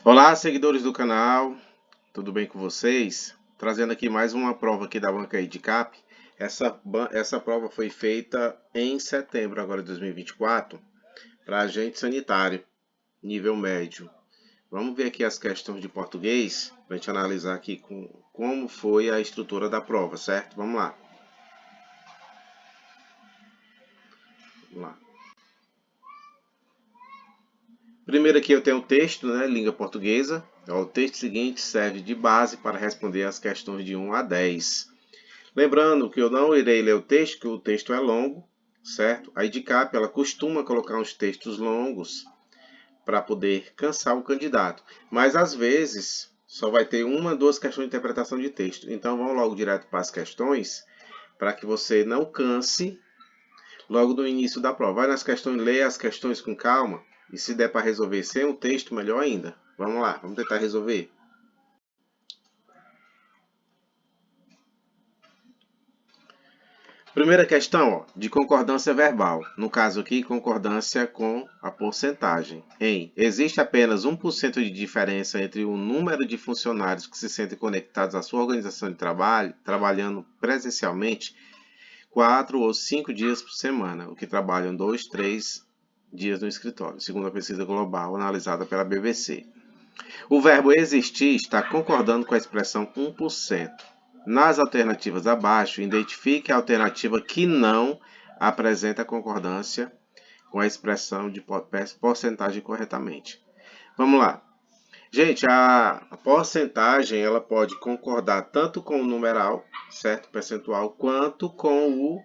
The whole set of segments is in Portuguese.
Olá, seguidores do canal, tudo bem com vocês? Trazendo aqui mais uma prova aqui da banca EDCAP. Essa prova foi feita em setembro agora de 2024 para agente sanitário, nível médio. Vamos ver aqui as questões de português para a gente analisar aqui como foi a estrutura da prova, certo? Vamos lá. Vamos lá. Primeiro aqui eu tenho o texto, né, língua portuguesa. O texto seguinte serve de base para responder as questões de 1 a 10. Lembrando que eu não irei ler o texto, que o texto é longo, certo? A EDCAP, ela costuma colocar uns textos longos para poder cansar o candidato. Mas às vezes só vai ter uma, duas questões de interpretação de texto. Então vamos logo direto para as questões, para que você não canse logo no início da prova. Vai nas questões, lê as questões com calma. E se der para resolver sem o texto, melhor ainda. Vamos lá, vamos tentar resolver. Primeira questão, ó, de concordância verbal. No caso aqui, concordância com a porcentagem. Existe apenas 1% de diferença entre o número de funcionários que se sentem conectados à sua organização de trabalho, trabalhando presencialmente 4 ou 5 dias por semana, o que trabalham 2, 3 dias no escritório, segundo a pesquisa global analisada pela BBC. O verbo existir está concordando com a expressão 1%. Nas alternativas abaixo, identifique a alternativa que não apresenta concordância com a expressão de porcentagem corretamente. Vamos lá. Gente, a porcentagem ela pode concordar tanto com o numeral, certo? Percentual, quanto com o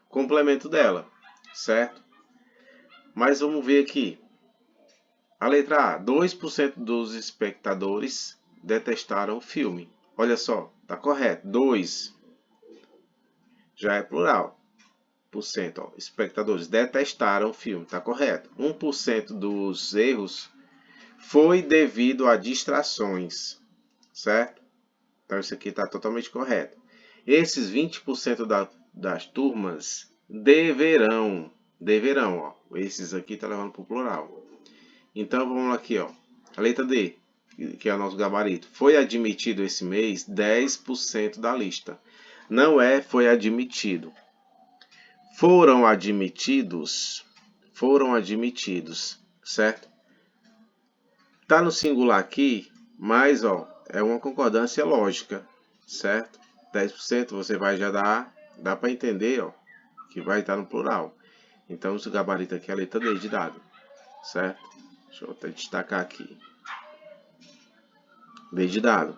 complemento dela, certo? Mas vamos ver aqui. A letra A, 2% dos espectadores detestaram o filme. Olha só, tá correto. 2 já é plural. Ó, espectadores detestaram o filme, tá correto. 1% dos erros foi devido a distrações, certo? Então isso aqui está totalmente correto. Esses 20% das turmas deverão, ó. Esses aqui tá levando para o plural. Então vamos aqui, ó. A letra D, que é o nosso gabarito. Foi admitido esse mês 10% da lista. Não é foi admitido. Foram admitidos, certo? Tá no singular aqui, mas ó, é uma concordância lógica, certo? 10% você vai já dá para entender, ó, que vai estar no plural. Então o gabarito aqui é a letra D de dado, certo? Deixa eu até destacar aqui. D de dado,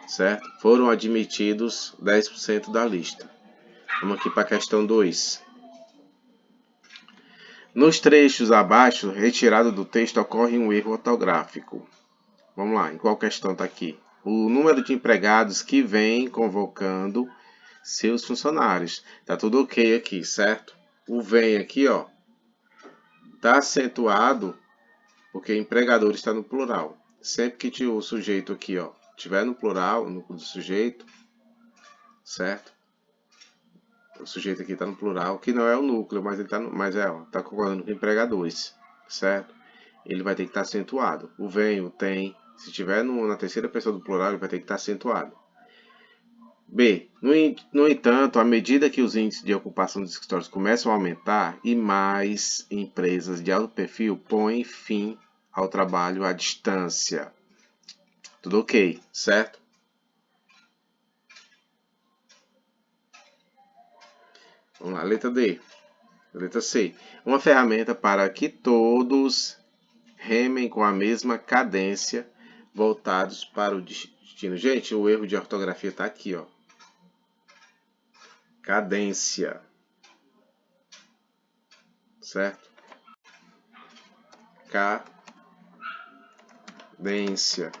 certo? Foram admitidos 10% da lista. Vamos aqui para a questão 2. Nos trechos abaixo, retirado do texto, ocorre um erro ortográfico. Vamos lá, em qual questão está aqui? O número de empregados que vem convocando seus funcionários. Tá tudo ok aqui, certo? O vem aqui, ó, tá acentuado porque empregador está no plural. Sempre que o sujeito aqui, ó, tiver no plural, no do sujeito, certo? O sujeito aqui está no plural, que não é o núcleo, mas ele tá concordando com empregadores, certo? Ele vai ter que estar acentuado. O vem, o tem, se tiver na terceira pessoa do plural, ele vai ter que estar acentuado. B. No entanto, à medida que os índices de ocupação dos escritórios começam a aumentar e mais empresas de alto perfil põem fim ao trabalho à distância. Tudo ok, certo? Vamos lá, letra D. Letra C. Uma ferramenta para que todos remem com a mesma cadência voltados para o destino. Gente, o erro de ortografia está aqui, ó. Cadência. Certo? Cadência.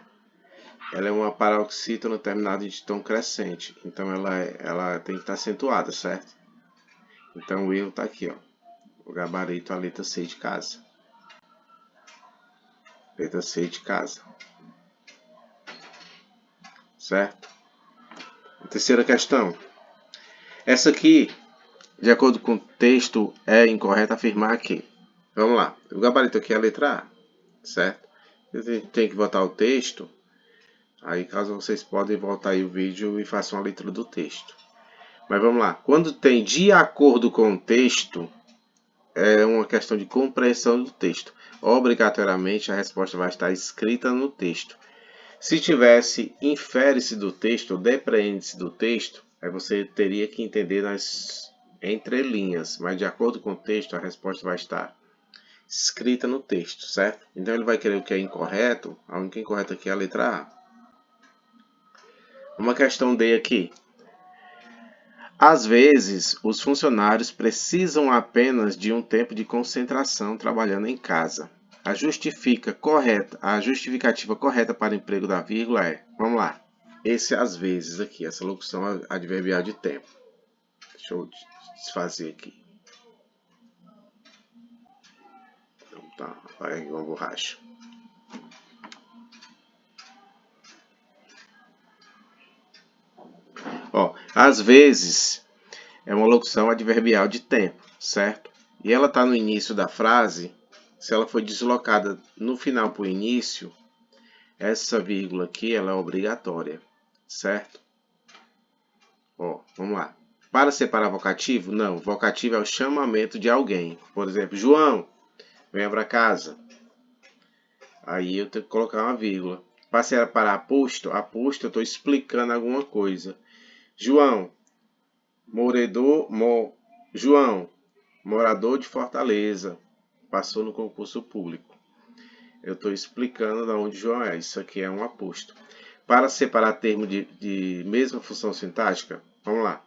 Ela é uma paroxítona terminada de tom crescente. Então ela tem que estar acentuada, certo? Então o erro está aqui, ó. O gabarito, a letra C de casa. Letra C de casa. Certo? A terceira questão. Essa aqui, de acordo com o texto, é incorreto afirmar que. Vamos lá. O gabarito aqui é a letra A. Certo? A gente tem que botar o texto. Aí, caso vocês podem voltar aí o vídeo e façam a leitura do texto. Mas vamos lá. Quando tem de acordo com o texto, é uma questão de compreensão do texto. Obrigatoriamente, a resposta vai estar escrita no texto. Se tivesse infere-se do texto ou depreende-se do texto, aí você teria que entender nas entrelinhas. Mas de acordo com o texto, a resposta vai estar escrita no texto, certo? Então ele vai querer o que é incorreto. A única incorreta aqui é a letra A. Uma questão D aqui. Às vezes, os funcionários precisam apenas de um tempo de concentração trabalhando em casa. A justificativa correta para o emprego da vírgula é, vamos lá, esse às vezes aqui, essa locução adverbial de tempo. Deixa eu desfazer aqui. Então tá, vai uma borracha. Ó, às vezes é uma locução adverbial de tempo, certo? E ela está no início da frase. Se ela for deslocada no final para o início, essa vírgula aqui ela é obrigatória, certo? Ó, vamos lá. Para separar vocativo? Não, vocativo é o chamamento de alguém. Por exemplo, João, venha para casa. Aí eu tenho que colocar uma vírgula. Para separar aposto eu estou explicando alguma coisa. João, João, morador de Fortaleza, passou no concurso público. Eu estou explicando de onde João é. Isso aqui é um aposto. Para separar termo de mesma função sintática, vamos lá.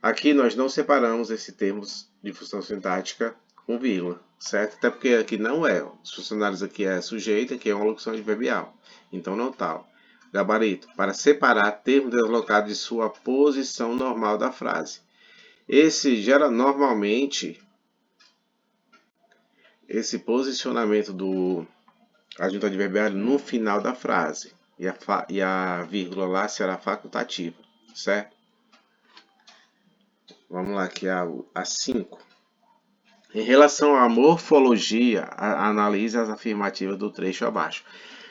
Aqui nós não separamos esse termo de função sintática com vírgula, certo? Até porque aqui não é. Os funcionários aqui é sujeito, aqui é uma locução adverbial. Então não tal. Gabarito. Para separar termo deslocado de sua posição normal da frase. Esse gera normalmente esse posicionamento do adjunto adverbial no final da frase. E a vírgula lá será facultativa, certo? Vamos lá aqui a 5. Em relação à morfologia, analise as afirmativas do trecho abaixo.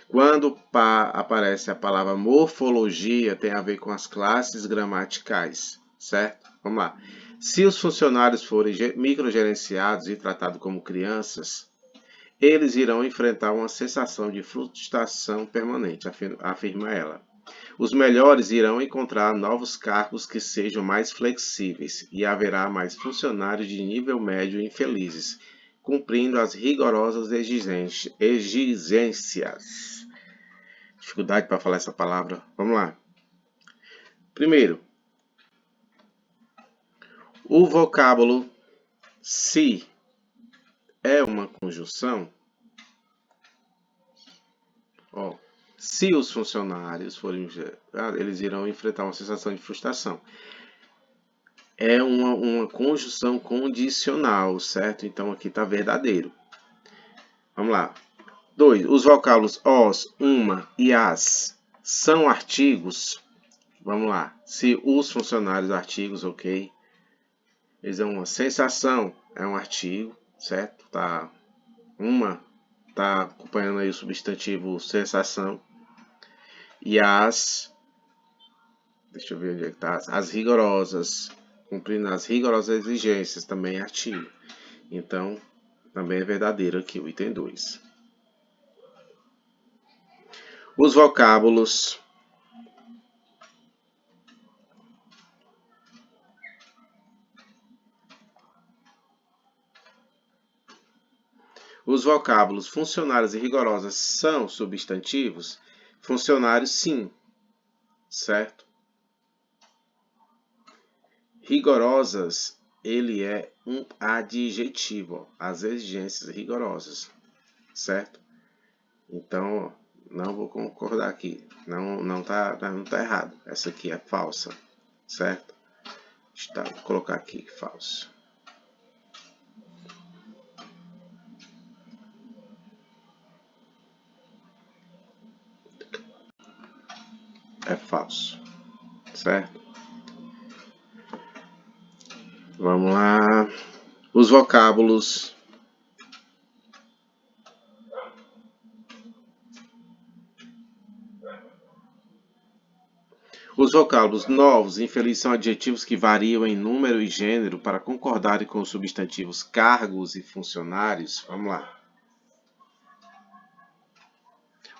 Quando aparece a palavra morfologia, tem a ver com as classes gramaticais, certo? Vamos lá. Se os funcionários forem microgerenciados e tratados como crianças, eles irão enfrentar uma sensação de frustração permanente, afirma ela. Os melhores irão encontrar novos cargos que sejam mais flexíveis e haverá mais funcionários de nível médio infelizes, cumprindo as rigorosas exigências. Dificuldade para falar essa palavra. Vamos lá. Primeiro, o vocábulo se é uma conjunção. Ó, se os funcionários forem, eles irão enfrentar uma sensação de frustração. É uma conjunção condicional, certo? Então aqui está verdadeiro. Vamos lá. 2. Os vocábulos os, uma e as são artigos. Vamos lá. Se os funcionários artigos, ok. Eles é uma sensação, é um artigo, certo? Tá acompanhando aí o substantivo sensação. E deixa eu ver onde é que tá. As rigorosas, cumprindo as rigorosas exigências, também é artigo. Então, também é verdadeiro aqui o item 2. Os vocábulos funcionários e rigorosas são substantivos? Funcionários, sim, certo? Rigorosas, ele é um adjetivo, as exigências rigorosas, certo? Então, não vou concordar aqui, não tá errado. Essa aqui é falsa, certo? Vou colocar aqui falso. É falso, certo? Vamos lá. Os vocábulos Os vocábulos novos e infelizes são adjetivos que variam em número e gênero para concordarem com os substantivos cargos e funcionários. Vamos lá.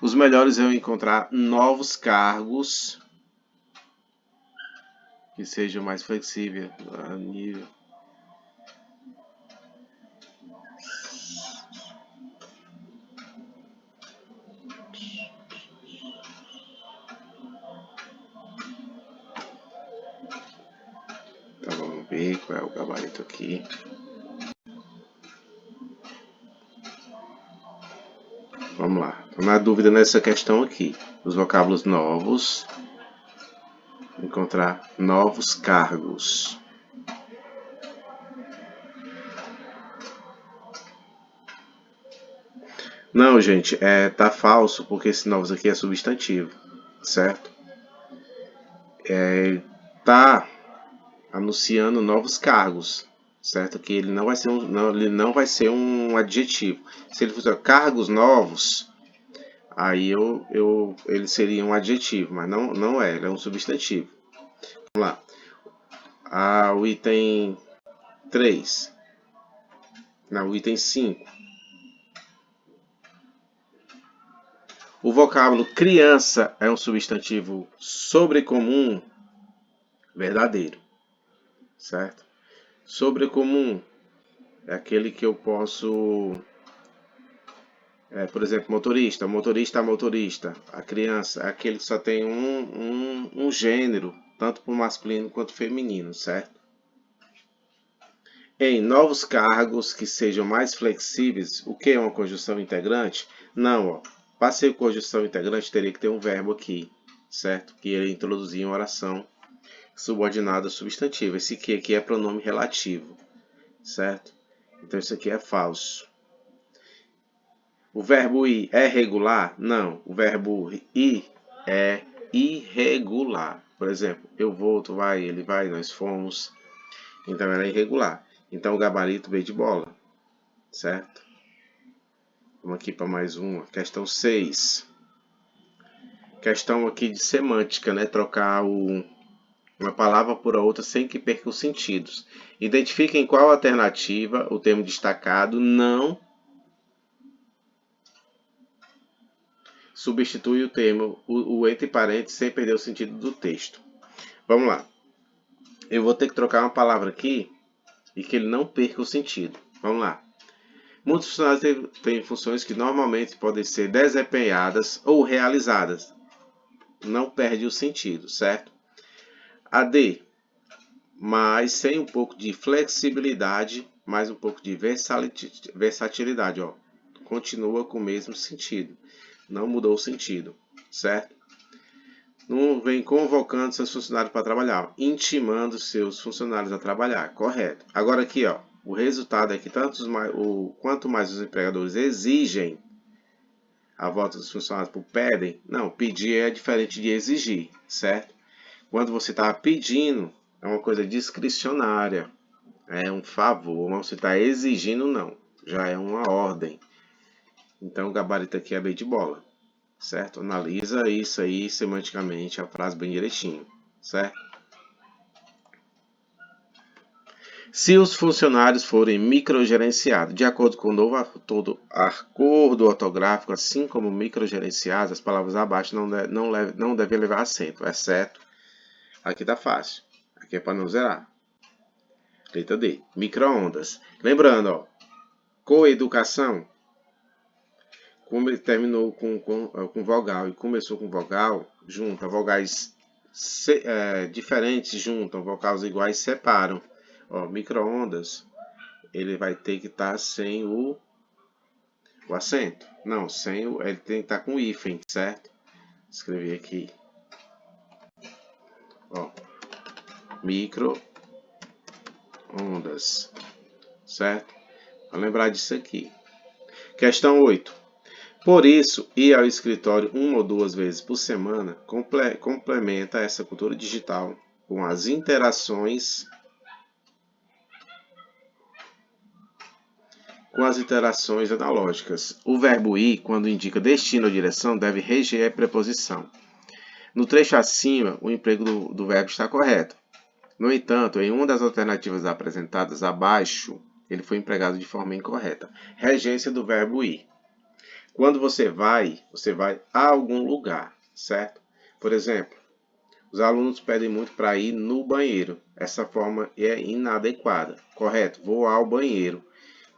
Os melhores vão encontrar novos cargos que sejam mais flexíveis a nível. Então vamos ver qual é o gabarito aqui. Vamos lá. Estou na dúvida nessa questão aqui. Os vocábulos novos. Encontrar novos cargos. Não, gente, tá falso, porque esse novos aqui é substantivo, certo? Tá anunciando novos cargos, certo? Que ele não vai ser ele não vai ser um adjetivo. Se ele fosse cargos novos, aí ele seria um adjetivo, mas não é, ele é um substantivo. Vamos lá. O item 3. Não, o item 5. O vocábulo criança é um substantivo sobrecomum verdadeiro, certo? Sobrecomum é aquele que eu posso, por exemplo, motorista, motorista. A criança é aquele que só tem um gênero, tanto para o masculino quanto feminino, certo? Em novos cargos que sejam mais flexíveis, o que é uma conjunção integrante? Não, ó. Para ser conjunção integrante, teria que ter um verbo aqui, certo? Que ele introduzir uma oração subordinada substantiva. Esse aqui é pronome relativo, certo? Então isso aqui é falso. O verbo ir é regular? Não. O verbo ir é irregular. Por exemplo, eu vou, tu vai, ele vai, nós fomos. Então ela é irregular. Então o gabarito veio de bola, certo? Vamos aqui para mais uma. Questão 6. Questão aqui de semântica, né? Trocar uma palavra por outra sem que perca os sentidos. Identifique em qual alternativa o termo destacado não substitui o termo, o entre parênteses, sem perder o sentido do texto. Vamos lá. Eu vou ter que trocar uma palavra aqui e que ele não perca o sentido. Vamos lá. Muitos funcionários têm funções que normalmente podem ser desempenhadas ou realizadas. Não perde o sentido, certo? A D, mas sem um pouco de flexibilidade, mais um pouco de versatilidade. Ó. Continua com o mesmo sentido. Não mudou o sentido, certo? Não vem convocando seus funcionários para trabalhar, intimando seus funcionários a trabalhar, correto. Agora aqui, ó, o resultado é que quanto mais os empregadores exigem a volta dos funcionários por pedem, não, pedir é diferente de exigir, certo? Quando você está pedindo, é uma coisa discricionária, é um favor, mas você está exigindo, não, já é uma ordem. Então o gabarito aqui é bem de bola. Certo? Analisa isso aí semanticamente, a frase bem direitinho, certo? Se os funcionários forem microgerenciados, de acordo com o novo acordo ortográfico, assim como microgerenciados, as palavras abaixo não devem levar acento, exceto, aqui tá fácil, aqui é para não zerar. Letra D, micro-ondas. Lembrando, ó, coeducação, terminou com vogal e começou com vogal, junta vogais diferentes, juntam vogais iguais, separam. Ó, micro-ondas, ele vai ter que estar sem o acento. Não, ele tem que estar com o hífen, certo? Escrevi aqui. Ó, micro-ondas, certo? Vou lembrar disso aqui. Questão 8. Por isso, ir ao escritório 1 ou 2 vezes por semana complementa essa cultura digital com as interações analógicas. O verbo ir, quando indica destino ou direção, deve reger a preposição. No trecho acima, o emprego do verbo está correto. No entanto, em uma das alternativas apresentadas abaixo, ele foi empregado de forma incorreta. Regência do verbo ir. Quando você vai a algum lugar, certo? Por exemplo, os alunos pedem muito para ir no banheiro. Essa forma é inadequada. Correto? Vou ao banheiro.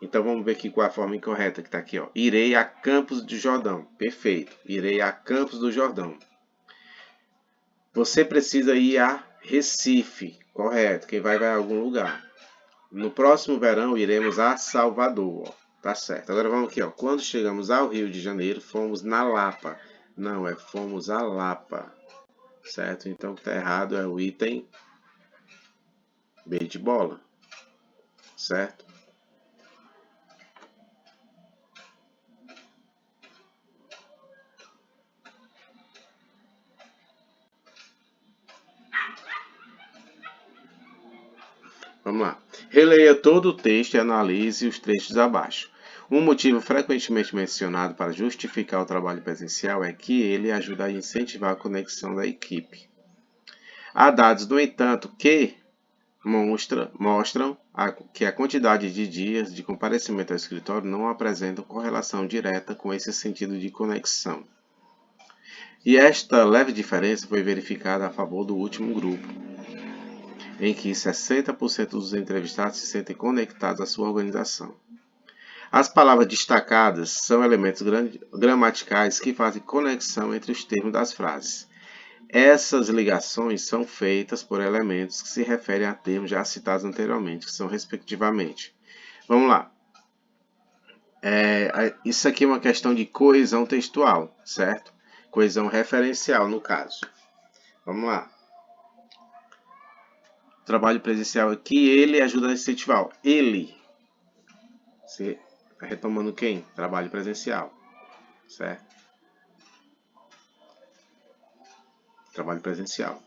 Então vamos ver aqui qual é a forma incorreta que está aqui. Ó. Irei a Campos do Jordão. Perfeito. Irei a Campos do Jordão. Você precisa ir a Recife. Correto. Quem vai a algum lugar. No próximo verão iremos a Salvador. Ó. Tá certo. Agora vamos aqui. Ó. Quando chegamos ao Rio de Janeiro, fomos na Lapa. Não, fomos a Lapa. Certo? Então o que está errado é o item B de bola. Certo? Vamos lá. Releia todo o texto e analise os trechos abaixo. Um motivo frequentemente mencionado para justificar o trabalho presencial é que ele ajuda a incentivar a conexão da equipe. Há dados, no entanto, que mostram que a quantidade de dias de comparecimento ao escritório não apresenta correlação direta com esse sentido de conexão. E esta leve diferença foi verificada a favor do último grupo, em que 60% dos entrevistados se sentem conectados à sua organização. As palavras destacadas são elementos gramaticais que fazem conexão entre os termos das frases. Essas ligações são feitas por elementos que se referem a termos já citados anteriormente, que são respectivamente. Vamos lá. Isso aqui é uma questão de coesão textual, certo? Coesão referencial, no caso. Vamos lá. Trabalho presencial aqui, ele ajuda a incentivar. Ele. Você está retomando quem? Trabalho presencial. Certo? Trabalho presencial.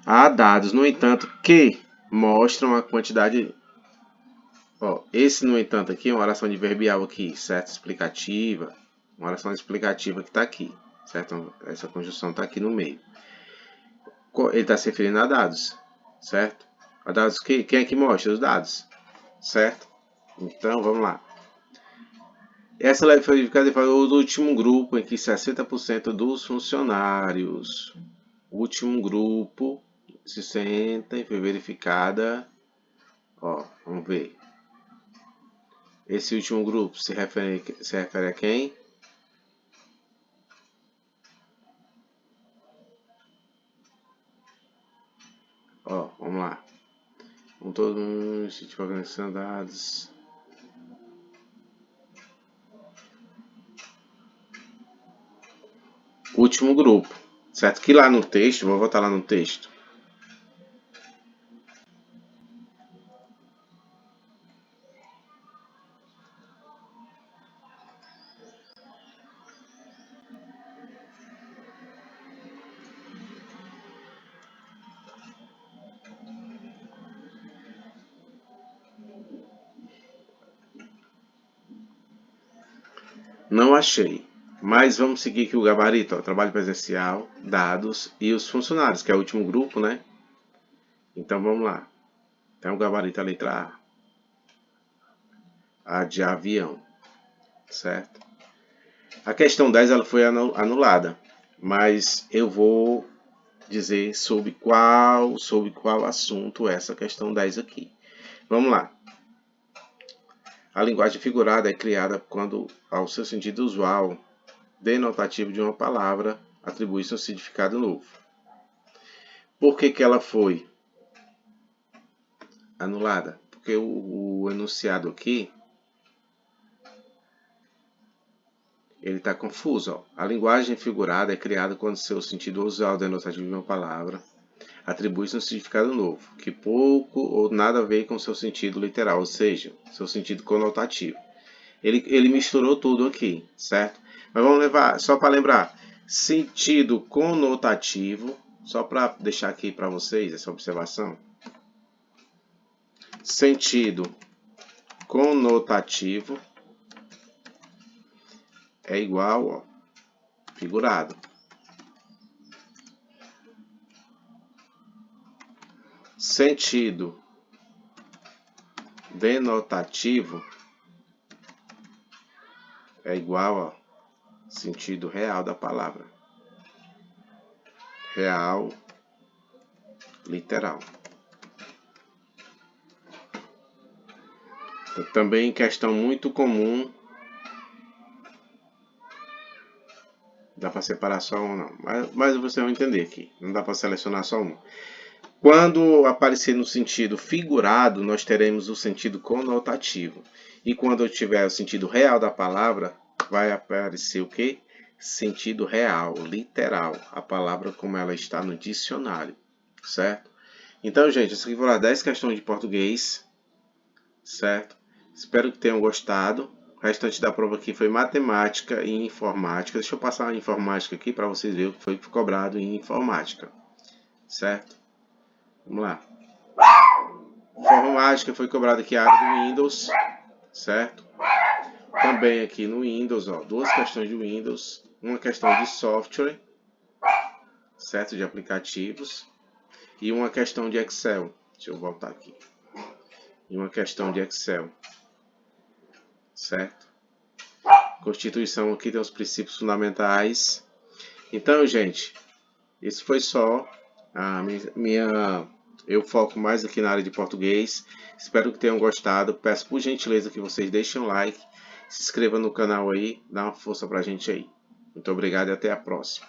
Há dados, no entanto, que mostram a quantidade. Ó, esse, no entanto, aqui é uma oração adverbial aqui, certo? Explicativa. Uma oração explicativa que está aqui, certo? Essa conjunção está aqui no meio. Ele está se referindo a dados, certo? A dados quem é que mostra? Os dados, certo? Então, vamos lá. Essa lei foi verificada do último grupo, em que 60% dos funcionários, o último grupo, se sentem, foi verificada, ó, vamos ver. Esse último grupo se refere a quem? Ó, vamos lá. Com todo mundo, se tiver organização dados. Último grupo, certo? Que lá no texto, vou voltar lá no texto. Não achei. Mas vamos seguir aqui o gabarito, ó, trabalho presencial, dados e os funcionários, que é o último grupo, né? Então vamos lá. Tem o gabarito, a letra A de avião, certo? A questão 10 ela foi anulada, mas eu vou dizer sobre qual assunto é essa questão 10 aqui. Vamos lá. A linguagem figurada é criada quando, ao seu sentido usual, denotativo de uma palavra, atribui-se um significado novo. Por que ela foi anulada? Porque o enunciado aqui ele está confuso. Ó. A linguagem figurada é criada quando seu sentido usual denotativo de uma palavra atribui-se um significado novo, que pouco ou nada a ver com seu sentido literal, ou seja, seu sentido conotativo. Ele misturou tudo aqui, certo? Mas vamos levar, só para lembrar, sentido conotativo, só para deixar aqui para vocês essa observação. Sentido conotativo é igual, ó, figurado. Sentido denotativo é igual ao sentido real da palavra. Real, literal. Também questão muito comum. Dá para separar só um, não. Mas você vai entender aqui. Não dá para selecionar só um. Quando aparecer no sentido figurado, nós teremos o sentido conotativo. E quando eu tiver o sentido real da palavra, vai aparecer o quê? Sentido real, literal. A palavra como ela está no dicionário. Certo? Então, gente, isso aqui foram 10 questões de português. Certo? Espero que tenham gostado. O restante da prova aqui foi matemática e informática. Deixa eu passar a informática aqui para vocês verem o que foi cobrado em informática. Certo? Vamos lá. Informática foi cobrado aqui a área do Windows. Certo? Também aqui no Windows, ó, 2 questões de Windows. Uma questão de software. Certo? De aplicativos. E uma questão de Excel. Deixa eu voltar aqui. E uma questão de Excel. Certo? Constituição aqui tem os princípios fundamentais. Então, gente, isso foi só a minha... Eu foco mais aqui na área de português. Espero que tenham gostado. Peço por gentileza que vocês deixem um like. Se inscrevam no canal aí. Dá uma força pra gente aí. Muito obrigado e até a próxima.